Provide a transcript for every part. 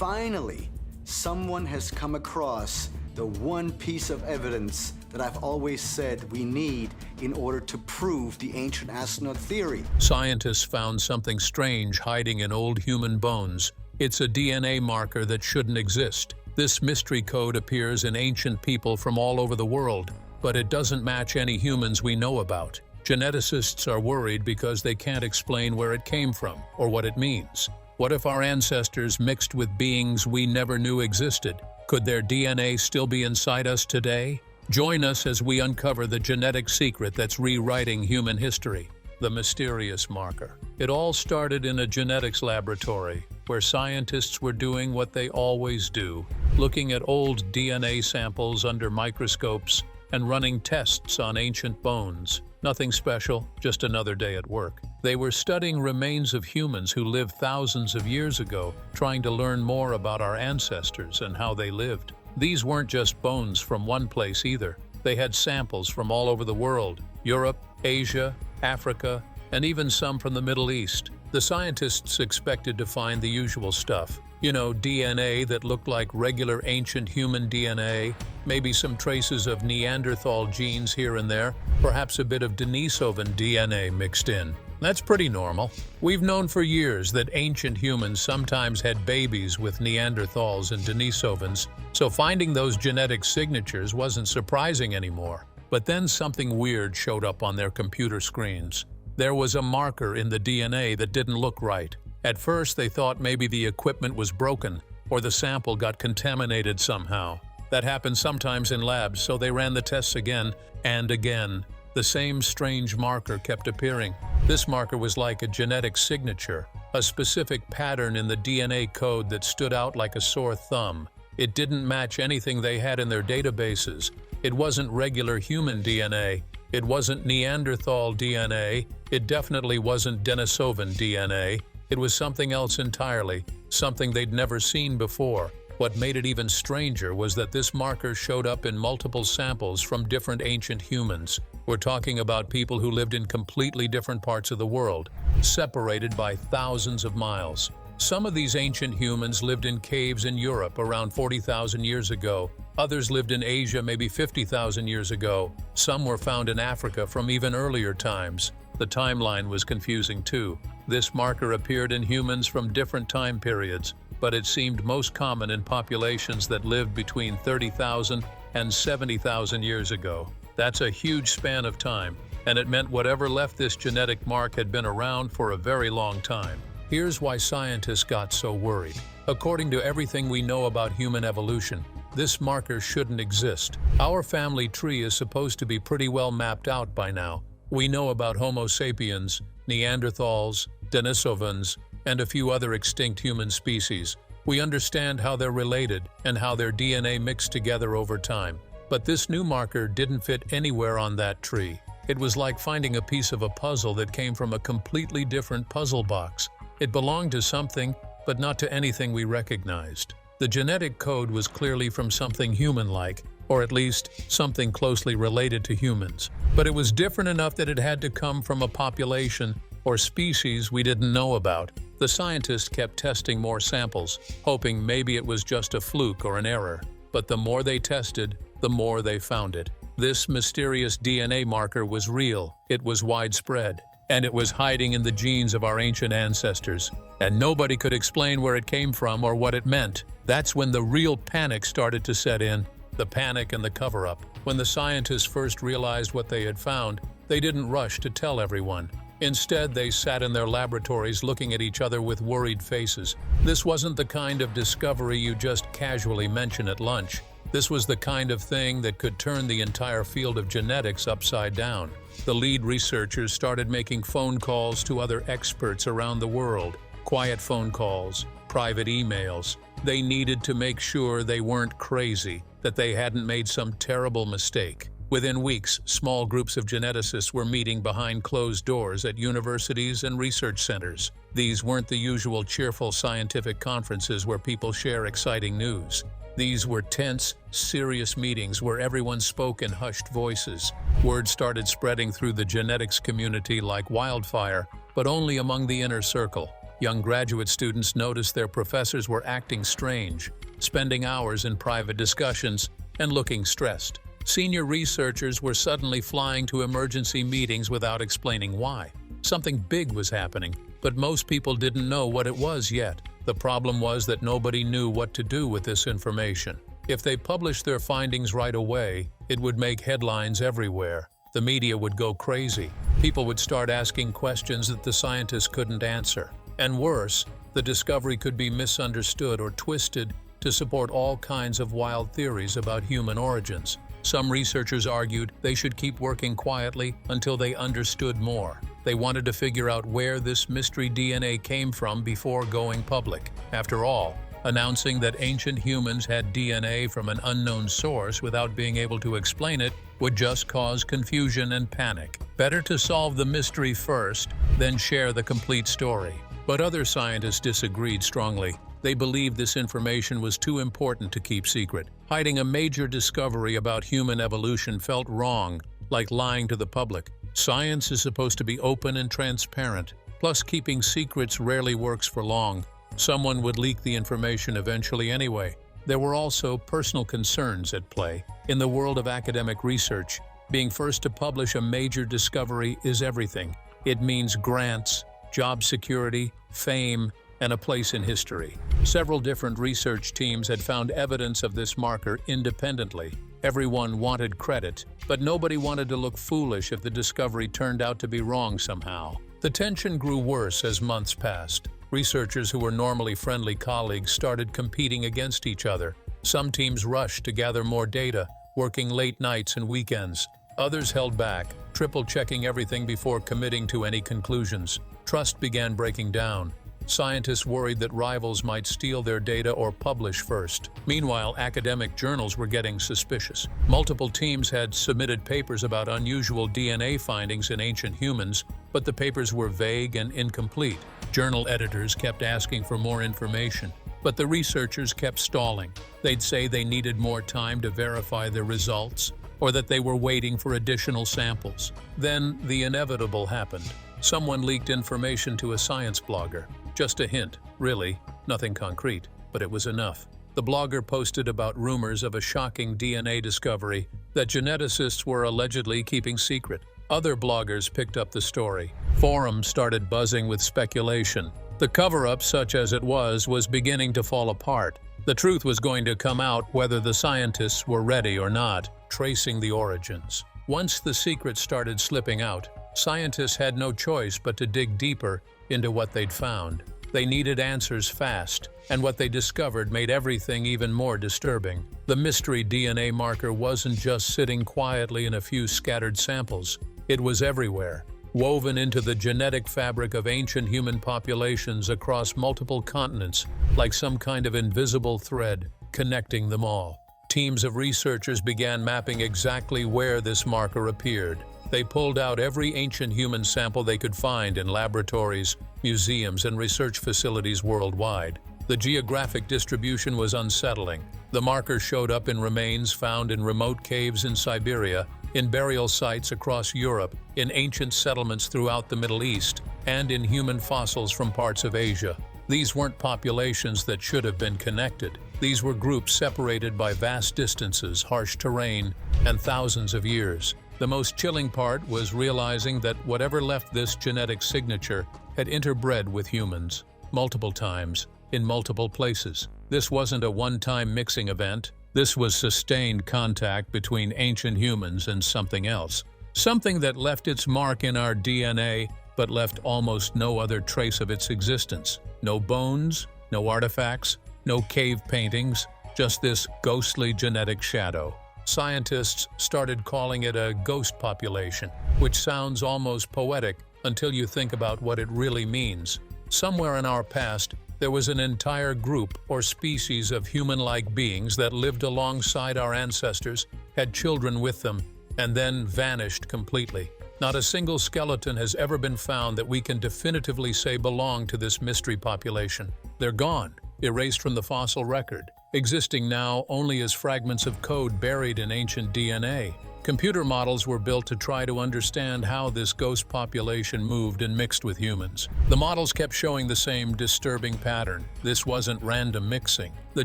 Finally, someone has come across the one piece of evidence that I've always said we need in order to prove the ancient astronaut theory. Scientists found something strange hiding in old human bones. It's a DNA marker that shouldn't exist. This mystery code appears in ancient people from all over the world, but it doesn't match any humans we know about. Geneticists are worried because they can't explain where it came from or what it means. What if our ancestors mixed with beings we never knew existed? Could their DNA still be inside us today? Join us as we uncover the genetic secret that's rewriting human history, the mysterious marker. It all started in a genetics laboratory, where scientists were doing what they always do, looking at old DNA samples under microscopes and running tests on ancient bones. Nothing special, just another day at work. They were studying remains of humans who lived thousands of years ago, trying to learn more about our ancestors and how they lived. These weren't just bones from one place either. They had samples from all over the world: Europe, Asia, Africa, and even some from the Middle East. The scientists expected to find the usual stuff. You know, DNA that looked like regular ancient human DNA, maybe some traces of Neanderthal genes here and there, perhaps a bit of Denisovan DNA mixed in. That's pretty normal. We've known for years that ancient humans sometimes had babies with Neanderthals and Denisovans, so finding those genetic signatures wasn't surprising anymore. But then something weird showed up on their computer screens. There was a marker in the DNA that didn't look right. At first, they thought maybe the equipment was broken or the sample got contaminated somehow. That happens sometimes in labs, so they ran the tests again and again. The same strange marker kept appearing. This marker was like a genetic signature, a specific pattern in the DNA code that stood out like a sore thumb. It didn't match anything they had in their databases. It wasn't regular human DNA. It wasn't Neanderthal DNA. It definitely wasn't Denisovan DNA. It was something else entirely, something they'd never seen before. What made it even stranger was that this marker showed up in multiple samples from different ancient humans. We're talking about people who lived in completely different parts of the world, separated by thousands of miles. Some of these ancient humans lived in caves in Europe around 40,000 years ago. Others lived in Asia maybe 50,000 years ago. Some were found in Africa from even earlier times. The timeline was confusing too. This marker appeared in humans from different time periods, but it seemed most common in populations that lived between 30,000 and 70,000 years ago. That's a huge span of time, and it meant whatever left this genetic mark had been around for a very long time. Here's why scientists got so worried. According to everything we know about human evolution, this marker shouldn't exist. Our family tree is supposed to be pretty well mapped out by now. We know about Homo sapiens, Neanderthals, Denisovans, and a few other extinct human species. We understand how they're related and how their DNA mixed together over time. But this new marker didn't fit anywhere on that tree. It was like finding a piece of a puzzle that came from a completely different puzzle box. It belonged to something, but not to anything we recognized. The genetic code was clearly from something human-like, or at least something closely related to humans. But it was different enough that it had to come from a population or species we didn't know about. The scientists kept testing more samples, hoping maybe it was just a fluke or an error. But the more they tested, the more they found it. This mysterious DNA marker was real, it was widespread, and it was hiding in the genes of our ancient ancestors. And nobody could explain where it came from or what it meant. That's when the real panic started to set in, the panic and the cover-up. When the scientists first realized what they had found, they didn't rush to tell everyone. Instead, they sat in their laboratories looking at each other with worried faces. This wasn't the kind of discovery you just casually mention at lunch. This was the kind of thing that could turn the entire field of genetics upside down. The lead researchers started making phone calls to other experts around the world. Quiet phone calls, private emails. They needed to make sure they weren't crazy, that they hadn't made some terrible mistake. Within weeks, small groups of geneticists were meeting behind closed doors at universities and research centers. These weren't the usual cheerful scientific conferences where people share exciting news. These were tense, serious meetings where everyone spoke in hushed voices. Word started spreading through the genetics community like wildfire, but only among the inner circle. Young graduate students noticed their professors were acting strange, spending hours in private discussions, and looking stressed. Senior researchers were suddenly flying to emergency meetings without explaining why. Something big was happening, but most people didn't know what it was yet. The problem was that nobody knew what to do with this information. If they published their findings right away, it would make headlines everywhere. The media would go crazy. People would start asking questions that the scientists couldn't answer. And worse, the discovery could be misunderstood or twisted to support all kinds of wild theories about human origins. Some researchers argued they should keep working quietly until they understood more. They wanted to figure out where this mystery DNA came from before going public. After all, announcing that ancient humans had DNA from an unknown source without being able to explain it would just cause confusion and panic. Better to solve the mystery first, then share the complete story. But other scientists disagreed strongly. They believed this information was too important to keep secret. Hiding a major discovery about human evolution felt wrong, like lying to the public. Science is supposed to be open and transparent. Plus, keeping secrets rarely works for long. Someone would leak the information eventually anyway. There were also personal concerns at play. In the world of academic research, being first to publish a major discovery is everything. It means grants, job security, fame, and a place in history. Several different research teams had found evidence of this marker independently. Everyone wanted credit, but nobody wanted to look foolish if the discovery turned out to be wrong somehow. The tension grew worse as months passed. Researchers who were normally friendly colleagues started competing against each other. Some teams rushed to gather more data, working late nights and weekends. Others held back, triple-checking everything before committing to any conclusions. Trust began breaking down. Scientists worried that rivals might steal their data or publish first. Meanwhile, academic journals were getting suspicious. Multiple teams had submitted papers about unusual DNA findings in ancient humans, but the papers were vague and incomplete. Journal editors kept asking for more information, but the researchers kept stalling. They'd say they needed more time to verify their results, or that they were waiting for additional samples. Then the inevitable happened. Someone leaked information to a science blogger. Just a hint, really, nothing concrete, but it was enough. The blogger posted about rumors of a shocking DNA discovery that geneticists were allegedly keeping secret. Other bloggers picked up the story. Forums started buzzing with speculation. The cover-up, such as it was beginning to fall apart. The truth was going to come out whether the scientists were ready or not, tracing the origins. Once the secrets started slipping out, scientists had no choice but to dig deeper into what they'd found. They needed answers fast, and what they discovered made everything even more disturbing. The mystery DNA marker wasn't just sitting quietly in a few scattered samples. It was everywhere, woven into the genetic fabric of ancient human populations across multiple continents, like some kind of invisible thread connecting them all. Teams of researchers began mapping exactly where this marker appeared. They pulled out every ancient human sample they could find in laboratories, museums, and research facilities worldwide. The geographic distribution was unsettling. The marker showed up in remains found in remote caves in Siberia, in burial sites across Europe, in ancient settlements throughout the Middle East, and in human fossils from parts of Asia. These weren't populations that should have been connected. These were groups separated by vast distances, harsh terrain, and thousands of years. The most chilling part was realizing that whatever left this genetic signature had interbred with humans, multiple times, in multiple places. This wasn't a one-time mixing event. This was sustained contact between ancient humans and something else. Something that left its mark in our DNA, but left almost no other trace of its existence. No bones, no artifacts, no cave paintings, just this ghostly genetic shadow. Scientists started calling it a ghost population, which sounds almost poetic until you think about what it really means. Somewhere in our past, there was an entire group or species of human-like beings that lived alongside our ancestors, had children with them, and then vanished completely. Not a single skeleton has ever been found that we can definitively say belong to this mystery population. They're gone, erased from the fossil record, existing now only as fragments of code buried in ancient DNA. Computer models were built to try to understand how this ghost population moved and mixed with humans. The models kept showing the same disturbing pattern. This wasn't random mixing. The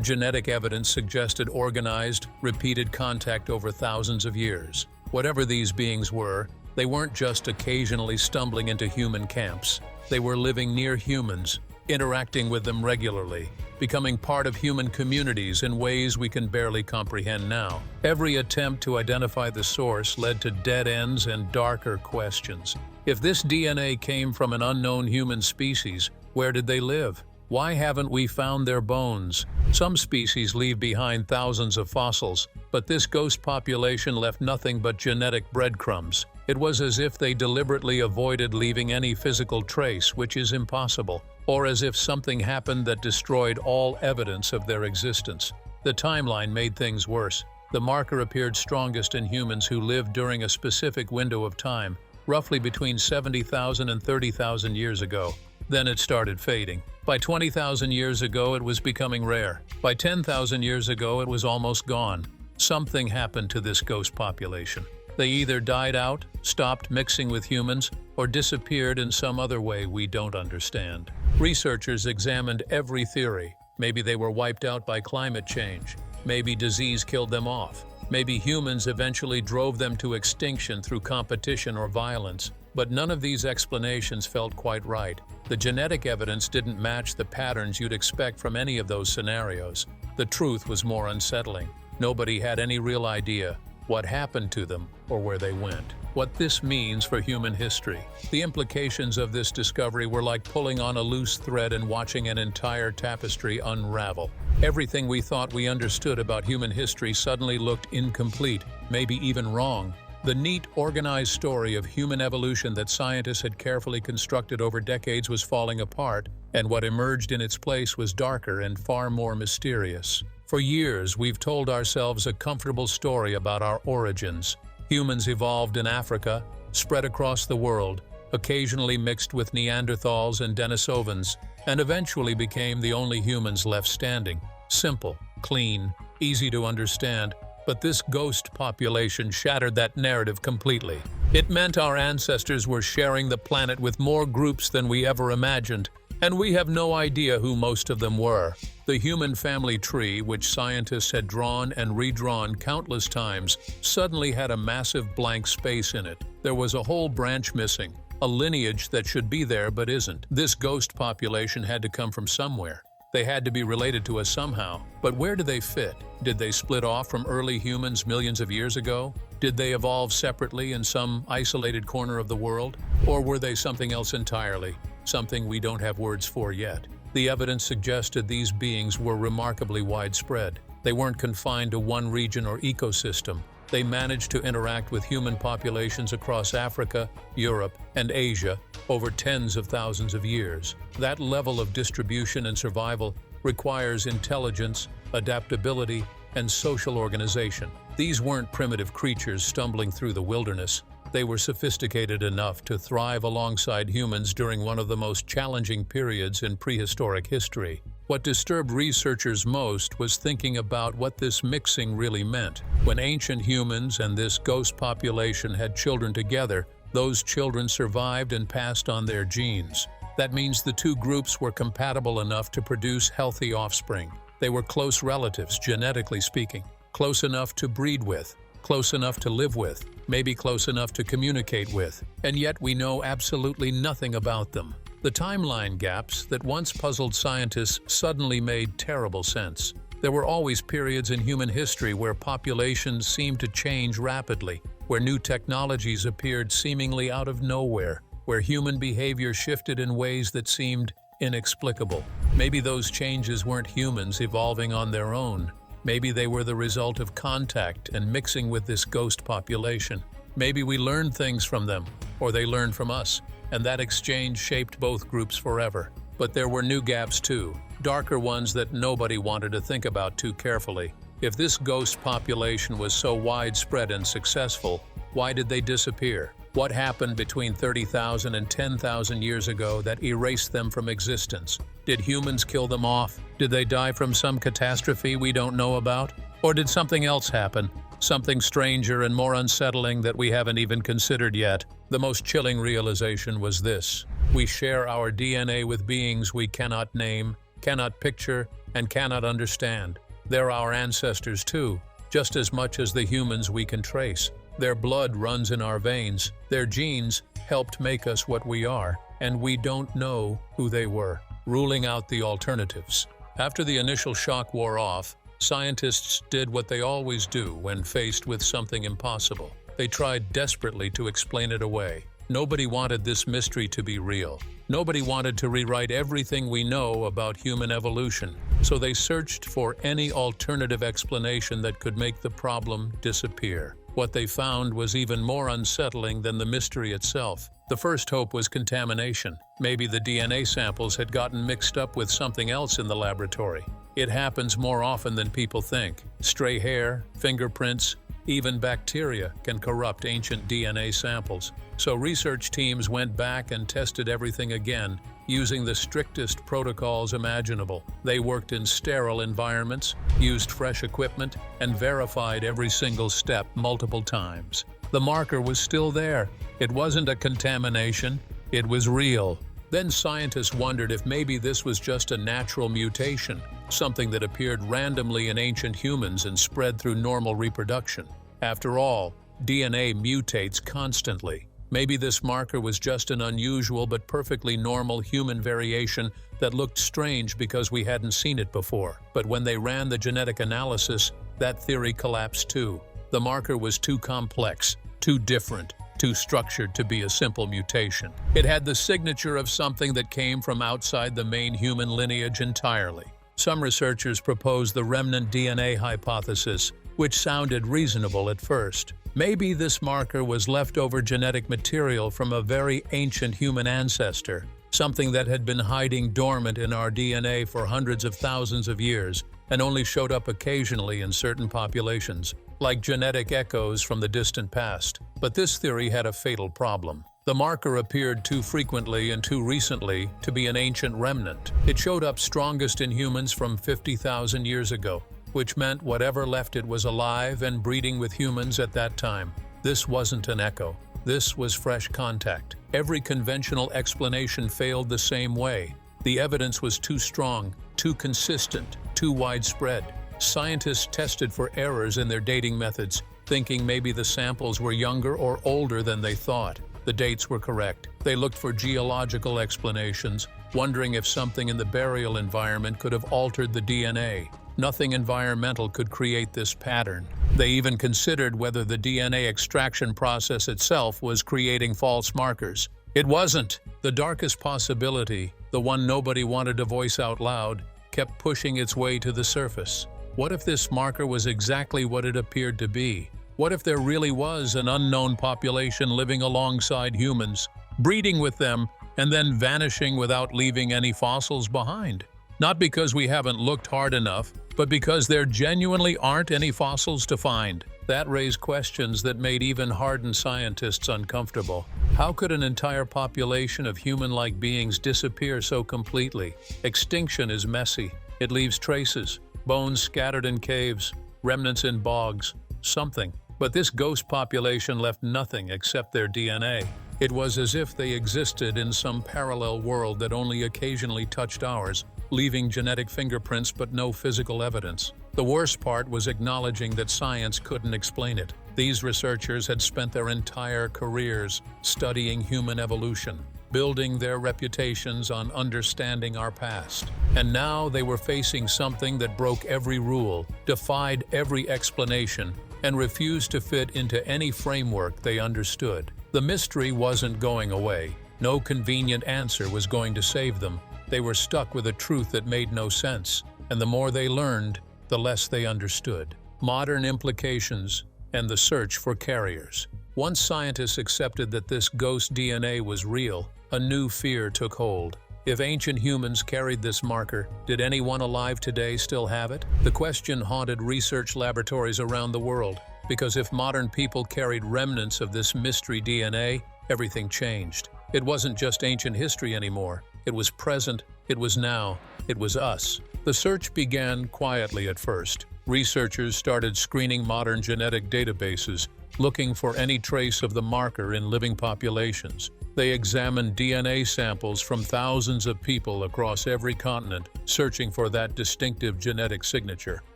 genetic evidence suggested organized, repeated contact over thousands of years. Whatever these beings were, they weren't just occasionally stumbling into human camps. They were living near humans, interacting with them regularly, becoming part of human communities in ways we can barely comprehend now. Every attempt to identify the source led to dead ends and darker questions. If this DNA came from an unknown human species, where did they live? Why haven't we found their bones? Some species leave behind thousands of fossils, but this ghost population left nothing but genetic breadcrumbs. It was as if they deliberately avoided leaving any physical trace, which is impossible, or as if something happened that destroyed all evidence of their existence. The timeline made things worse. The marker appeared strongest in humans who lived during a specific window of time, roughly between 70,000 and 30,000 years ago. Then it started fading. By 20,000 years ago, it was becoming rare. By 10,000 years ago, it was almost gone. Something happened to this ghost population. They either died out, stopped mixing with humans, or disappeared in some other way we don't understand. Researchers examined every theory. Maybe they were wiped out by climate change. Maybe disease killed them off. Maybe humans eventually drove them to extinction through competition or violence. But none of these explanations felt quite right. The genetic evidence didn't match the patterns you'd expect from any of those scenarios. The truth was more unsettling. Nobody had any real idea what happened to them or where they went. What this means for human history. The implications of this discovery were like pulling on a loose thread and watching an entire tapestry unravel. Everything we thought we understood about human history suddenly looked incomplete, maybe even wrong. The neat, organized story of human evolution that scientists had carefully constructed over decades was falling apart, and what emerged in its place was darker and far more mysterious. For years, we've told ourselves a comfortable story about our origins. Humans evolved in Africa, spread across the world, occasionally mixed with Neanderthals and Denisovans, and eventually became the only humans left standing. Simple, clean, easy to understand. But this ghost population shattered that narrative completely. It meant our ancestors were sharing the planet with more groups than we ever imagined, and we have no idea who most of them were. The human family tree, which scientists had drawn and redrawn countless times, suddenly had a massive blank space in it. There was a whole branch missing, a lineage that should be there but isn't. This ghost population had to come from somewhere. They had to be related to us somehow. But where do they fit? Did they split off from early humans millions of years ago? Did they evolve separately in some isolated corner of the world? Or were they something else entirely? Something we don't have words for yet. The evidence suggested these beings were remarkably widespread. They weren't confined to one region or ecosystem. They managed to interact with human populations across Africa, Europe, and Asia over tens of thousands of years. That level of distribution and survival requires intelligence, adaptability, and social organization. These weren't primitive creatures stumbling through the wilderness. They were sophisticated enough to thrive alongside humans during one of the most challenging periods in prehistoric history. What disturbed researchers most was thinking about what this mixing really meant. When ancient humans and this ghost population had children together, those children survived and passed on their genes. That means the two groups were compatible enough to produce healthy offspring. They were close relatives, genetically speaking, close enough to breed with, close enough to live with, maybe close enough to communicate with, and yet we know absolutely nothing about them. The timeline gaps that once puzzled scientists suddenly made terrible sense. There were always periods in human history where populations seemed to change rapidly, where new technologies appeared seemingly out of nowhere, where human behavior shifted in ways that seemed inexplicable. Maybe those changes weren't humans evolving on their own. Maybe they were the result of contact and mixing with this ghost population. Maybe we learned things from them, or they learned from us, and that exchange shaped both groups forever. But there were new gaps too, darker ones that nobody wanted to think about too carefully. If this ghost population was so widespread and successful, why did they disappear? What happened between 30,000 and 10,000 years ago that erased them from existence? Did humans kill them off? Did they die from some catastrophe we don't know about? Or did something else happen? Something stranger and more unsettling that we haven't even considered yet. The most chilling realization was this: we share our DNA with beings we cannot name, cannot picture, and cannot understand. They're our ancestors too, just as much as the humans we can trace. Their blood runs in our veins. Their genes helped make us what we are, and we don't know who they were. Ruling out the alternatives. After the initial shock wore off, scientists did what they always do when faced with something impossible. They tried desperately to explain it away. Nobody wanted this mystery to be real. Nobody wanted to rewrite everything we know about human evolution. So they searched for any alternative explanation that could make the problem disappear. What they found was even more unsettling than the mystery itself. The first hope was contamination. Maybe the DNA samples had gotten mixed up with something else in the laboratory. It happens more often than people think. Stray hair, fingerprints, even bacteria can corrupt ancient DNA samples. So research teams went back and tested everything again, using the strictest protocols imaginable. They worked in sterile environments, used fresh equipment, and verified every single step multiple times. The marker was still there. It wasn't a contamination, it was real. Then scientists wondered if maybe this was just a natural mutation, something that appeared randomly in ancient humans and spread through normal reproduction. After all, DNA mutates constantly. Maybe this marker was just an unusual but perfectly normal human variation that looked strange because we hadn't seen it before. But when they ran the genetic analysis, that theory collapsed too. The marker was too complex, too different, too structured to be a simple mutation. It had the signature of something that came from outside the main human lineage entirely. Some researchers proposed the remnant DNA hypothesis, which sounded reasonable at first. Maybe this marker was leftover genetic material from a very ancient human ancestor, something that had been hiding dormant in our DNA for hundreds of thousands of years and only showed up occasionally in certain populations, like genetic echoes from the distant past. But this theory had a fatal problem. The marker appeared too frequently and too recently to be an ancient remnant. It showed up strongest in humans from 50,000 years ago, which meant whatever left it was alive and breeding with humans at that time. This wasn't an echo. This was fresh contact. Every conventional explanation failed the same way. The evidence was too strong, too consistent, too widespread. Scientists tested for errors in their dating methods, thinking maybe the samples were younger or older than they thought. The dates were correct. They looked for geological explanations, wondering if something in the burial environment could have altered the DNA. Nothing environmental could create this pattern. They even considered whether the DNA extraction process itself was creating false markers. It wasn't. The darkest possibility, the one nobody wanted to voice out loud, kept pushing its way to the surface. What if this marker was exactly what it appeared to be? What if there really was an unknown population living alongside humans, breeding with them, and then vanishing without leaving any fossils behind? Not because we haven't looked hard enough, but because there genuinely aren't any fossils to find. That raised questions that made even hardened scientists uncomfortable. How could an entire population of human-like beings disappear so completely? Extinction is messy. It leaves traces, bones scattered in caves, remnants in bogs, something. But this ghost population left nothing except their DNA. It was as if they existed in some parallel world that only occasionally touched ours, leaving genetic fingerprints but no physical evidence. The worst part was acknowledging that science couldn't explain it. These researchers had spent their entire careers studying human evolution, building their reputations on understanding our past. And now they were facing something that broke every rule, defied every explanation, and refused to fit into any framework they understood. The mystery wasn't going away. No convenient answer was going to save them. They were stuck with a truth that made no sense, and the more they learned, the less they understood. Modern implications and the search for carriers. Once scientists accepted that this ghost DNA was real, a new fear took hold. If ancient humans carried this marker, did anyone alive today still have it? The question haunted research laboratories around the world, because if modern people carried remnants of this mystery DNA, everything changed. It wasn't just ancient history anymore. It was present, it was now, It was us. The search began quietly at first. Researchers started screening modern genetic databases, looking for any trace of the marker in living populations. They examined DNA samples from thousands of people across every continent, searching for that distinctive genetic signature.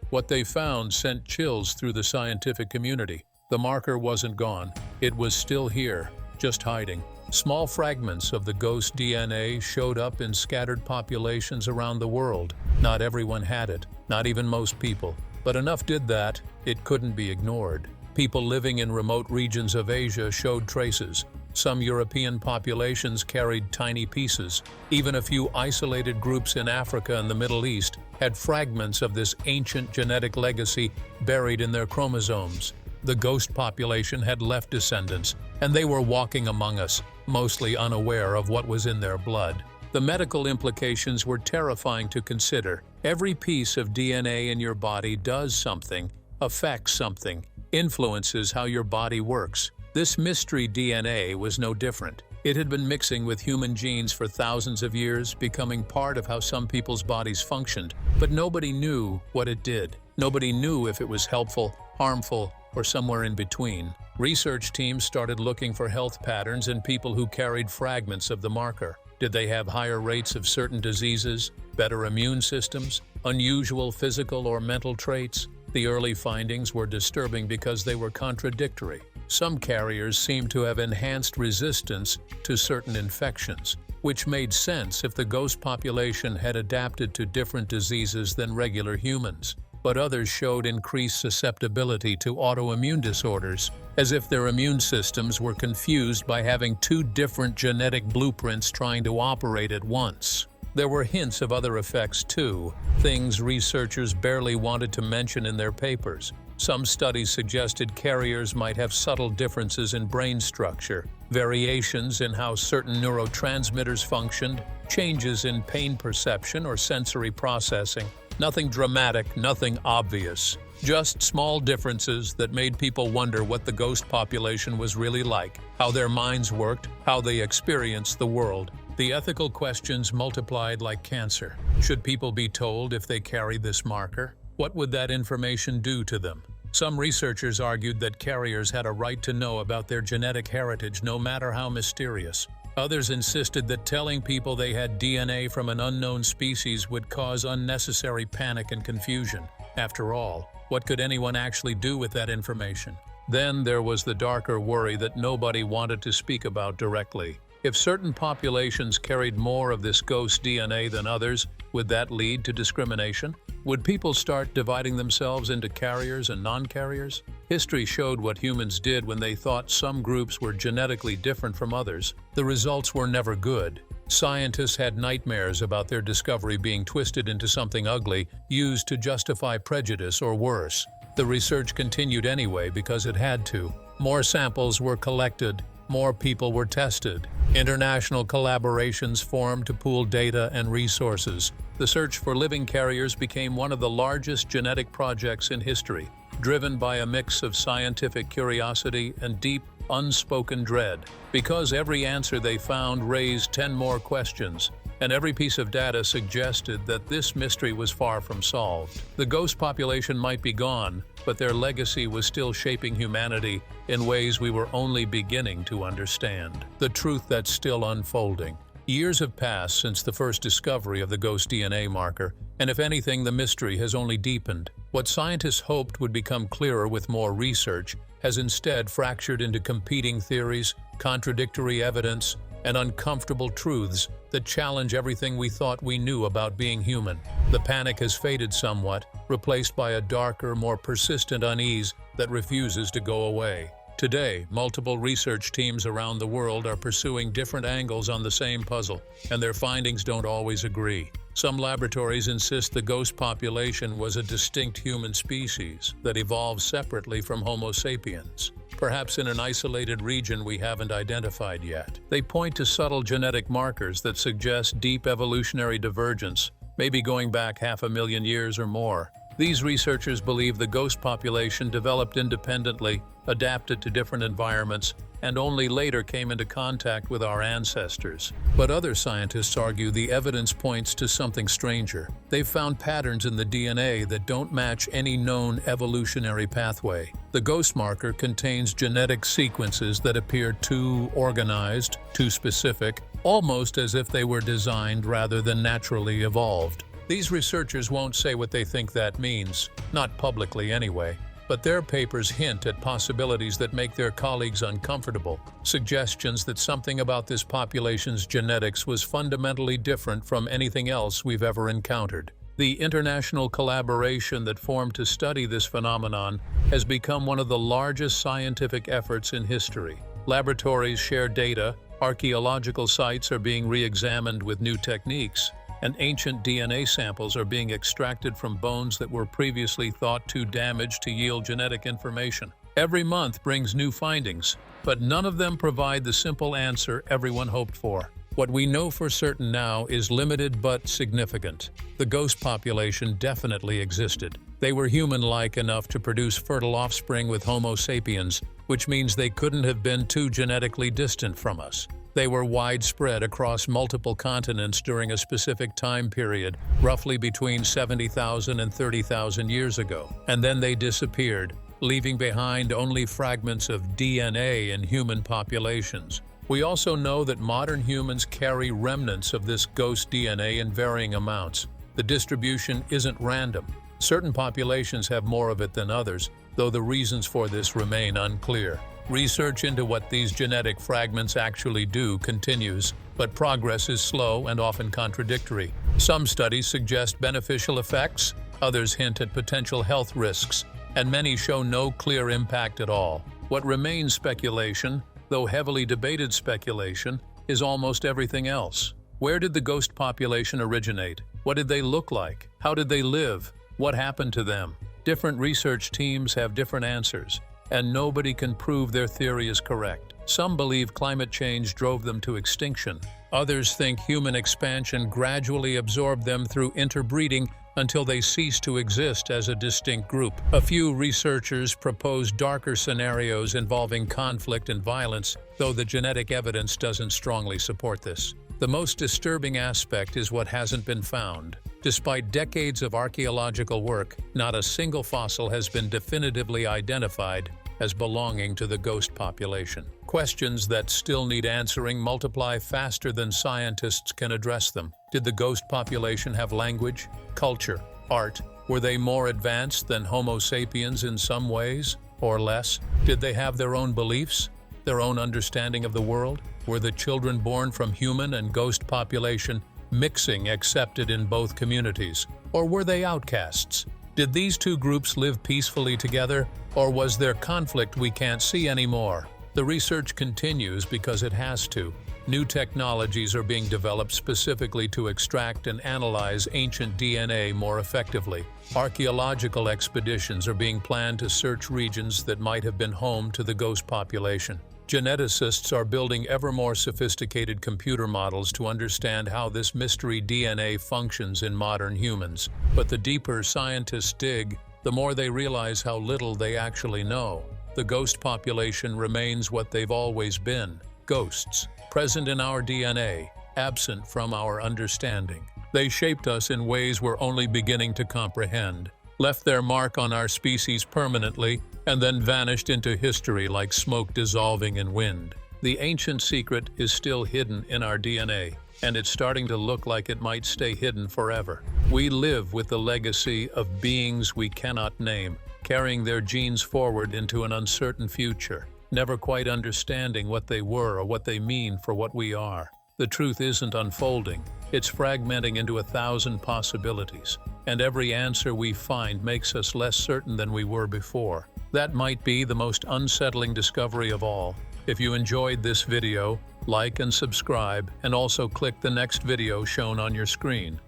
What they found sent chills through the scientific community. The marker wasn't gone. It was still here, just hiding. Small fragments of the ghost DNA showed up in scattered populations around the world. Not everyone had it, not even most people. But enough did that, it couldn't be ignored. People living in remote regions of Asia showed traces. Some European populations carried tiny pieces. Even a few isolated groups in Africa and the Middle East had fragments of this ancient genetic legacy buried in their chromosomes. The ghost population had left descendants, and they were walking among us, mostly unaware of what was in their blood. The medical implications were terrifying to consider. Every piece of DNA in your body does something, affects something, influences how your body works. This mystery DNA was no different. It had been mixing with human genes for thousands of years, becoming part of how some people's bodies functioned, but nobody knew what it did. Nobody knew if it was helpful, harmful, or somewhere in between. Research teams started looking for health patterns in people who carried fragments of the marker. Did they have higher rates of certain diseases, better immune systems, unusual physical or mental traits? The early findings were disturbing because they were contradictory. Some carriers seemed to have enhanced resistance to certain infections, which made sense if the ghost population had adapted to different diseases than regular humans. But others showed increased susceptibility to autoimmune disorders, as if their immune systems were confused by having two different genetic blueprints trying to operate at once. There were hints of other effects too, things researchers barely wanted to mention in their papers. Some studies suggested carriers might have subtle differences in brain structure, variations in how certain neurotransmitters functioned, changes in pain perception or sensory processing. Nothing dramatic, nothing obvious. Just small differences that made people wonder what the ghost population was really like, how their minds worked, how they experienced the world. The ethical questions multiplied like cancer. Should people be told if they carry this marker? What would that information do to them? Some researchers argued that carriers had a right to know about their genetic heritage, no matter how mysterious. Others insisted that telling people they had DNA from an unknown species would cause unnecessary panic and confusion. After all, what could anyone actually do with that information? Then there was the darker worry that nobody wanted to speak about directly. If certain populations carried more of this ghost DNA than others, would that lead to discrimination? Would people start dividing themselves into carriers and non-carriers? History showed what humans did when they thought some groups were genetically different from others. The results were never good. Scientists had nightmares about their discovery being twisted into something ugly, used to justify prejudice or worse. The research continued anyway because it had to. More samples were collected, more people were tested. International collaborations formed to pool data and resources. The search for living carriers became one of the largest genetic projects in history, driven by a mix of scientific curiosity and deep, unspoken dread. Because every answer they found raised 10 more questions, and every piece of data suggested that this mystery was far from solved. The ghost population might be gone, but their legacy was still shaping humanity in ways we were only beginning to understand. The truth that's still unfolding. Years have passed since the first discovery of the ghost DNA marker, and if anything, the mystery has only deepened. What scientists hoped would become clearer with more research has instead fractured into competing theories, contradictory evidence, and uncomfortable truths that challenge everything we thought we knew about being human. The panic has faded somewhat, replaced by a darker, more persistent unease that refuses to go away. Today, multiple research teams around the world are pursuing different angles on the same puzzle, and their findings don't always agree. Some laboratories insist the ghost population was a distinct human species that evolved separately from Homo sapiens, perhaps in an isolated region we haven't identified yet. They point to subtle genetic markers that suggest deep evolutionary divergence, maybe going back 500,000 years or more. These researchers believe the ghost population developed independently, adapted to different environments, and only later came into contact with our ancestors. But other scientists argue the evidence points to something stranger. They've found patterns in the DNA that don't match any known evolutionary pathway. The ghost marker contains genetic sequences that appear too organized, too specific, almost as if they were designed rather than naturally evolved. These researchers won't say what they think that means, not publicly anyway. But their papers hint at possibilities that make their colleagues uncomfortable, suggestions that something about this population's genetics was fundamentally different from anything else we've ever encountered. The international collaboration that formed to study this phenomenon has become one of the largest scientific efforts in history. Laboratories share data, archaeological sites are being re-examined with new techniques, and ancient DNA samples are being extracted from bones that were previously thought too damaged to yield genetic information. Every month brings new findings, but none of them provide the simple answer everyone hoped for. What we know for certain now is limited but significant. The ghost population definitely existed. They were human-like enough to produce fertile offspring with Homo sapiens, which means they couldn't have been too genetically distant from us. They were widespread across multiple continents during a specific time period, roughly between 70,000 and 30,000 years ago. And then they disappeared, leaving behind only fragments of DNA in human populations. We also know that modern humans carry remnants of this ghost DNA in varying amounts. The distribution isn't random. Certain populations have more of it than others, though the reasons for this remain unclear. Research into what these genetic fragments actually do continues, but progress is slow and often contradictory. Some studies suggest beneficial effects, others hint at potential health risks, and many show no clear impact at all. What remains speculation, though heavily debated speculation, is almost everything else. Where did the ghost population originate? What did they look like? How did they live? What happened to them? Different research teams have different answers, and nobody can prove their theory is correct. Some believe climate change drove them to extinction. Others think human expansion gradually absorbed them through interbreeding until they ceased to exist as a distinct group. A few researchers propose darker scenarios involving conflict and violence, though the genetic evidence doesn't strongly support this. The most disturbing aspect is what hasn't been found. Despite decades of archaeological work, not a single fossil has been definitively identified as belonging to the ghost population. Questions that still need answering multiply faster than scientists can address them. Did the ghost population have language, culture, art? Were they more advanced than Homo sapiens in some ways, or less? Did they have their own beliefs, their own understanding of the world? Were the children born from human and ghost population mixing accepted in both communities, or were they outcasts? Did these two groups live peacefully together, or was there conflict we can't see anymore? The research continues because it has to. New technologies are being developed specifically to extract and analyze ancient DNA more effectively. Archaeological expeditions are being planned to search regions that might have been home to the ghost population. Geneticists are building ever more sophisticated computer models to understand how this mystery DNA functions in modern humans. But the deeper scientists dig, the more they realize how little they actually know. The ghost population remains what they've always been: ghosts, present in our DNA, absent from our understanding. They shaped us in ways we're only beginning to comprehend, left their mark on our species permanently, and then vanished into history like smoke dissolving in wind. The ancient secret is still hidden in our DNA, and it's starting to look like it might stay hidden forever. We live with the legacy of beings we cannot name, carrying their genes forward into an uncertain future, never quite understanding what they were or what they mean for what we are. The truth isn't unfolding, it's fragmenting into 1,000 possibilities, and every answer we find makes us less certain than we were before. That might be the most unsettling discovery of all. If you enjoyed this video, like and subscribe, and also click the next video shown on your screen.